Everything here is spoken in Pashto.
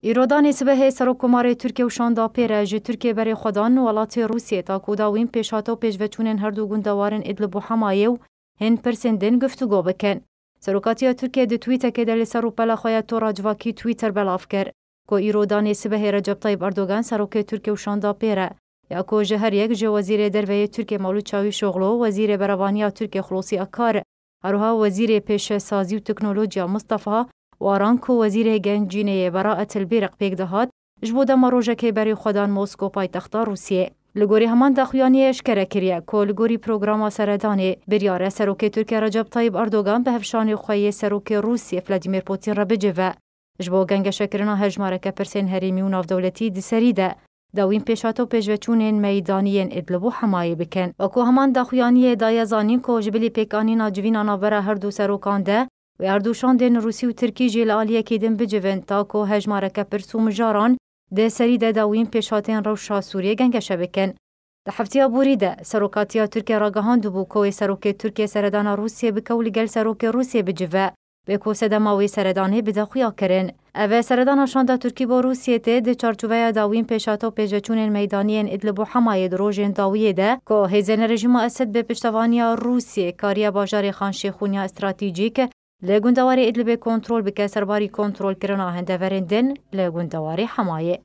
ایرودان سبه سروکمار ترکیه و شاندا پیره جی ترکیه بری خودان ولاتی روسیه تا کوداوین پیشاتو پیشوچونن هر دو گوندوارن ادلب و حمایه و هن پرسندن گفتگو بکن. سروکاتیا ترکیه دی توییت که دل سروپلا خواه تورا جواکی توییتر بلاف کر که ایرودان سبه رجب طیب اردوغان سروک ترکیه و شاندا پیره یا که جهر یک جو وزیر دروی ترکیه مولود چاوی شغلو وزیر بروانیا ترکیه خلوصی اکار اروها وزیر پیش سازی و تکنولوژیا مصطفی وارانکو وزیر گنجینه براءت البیرق پیک دهات جبوده مروجه که بری خودان موسکو پایتخت روسیه. لگوری همان دخویانی اشکره کریه که لگوری پروگرام سردانه بریاره سروک ترکیه رجب طیب اردوغان به هفشانی خواه سروک روسیه ولادیمیر پوتین را بجوه. جبو گنگ شکرنا هجماره که پرسین هریمی و ناف دولتی دیسریده داوین پیشاتو پیشوچونین میدانیین ادلب و حمایه بکن. وکو همان دخویانی دایزانین که جبلی پیکانی ناجوین آنابره هر دو سروکان ده و اردوشان دین روسی و ترکی جیل آلیه که دن بجوین تا که هجماره که پرسو مجاران ده سری ده داوین پیشاتین روشا سوریه گنگشه بکن. ده هفتیا بوریده سروکاتیا ترکیه راگهان دو بو که سروک ترکیه سردان روسیه بکولی گل سروک روسیه بجوه به کو سدماوی سردانه بدخویا کرن. اوه سردان شاندا ترکی با روسیه ته ده چارچوبه داوین پیشاتو پیشوچونین میدانیین ادلب و حمایه دروژین داویه ده که هیزن رژیم اسد به پشتوانیا روسیه کاریا باجار خان شیخونیا استراتژیک لگوندواری ادلب کنترل بکه سرباری کنترل کرنا هنده ورندن لگوندواری حمایه.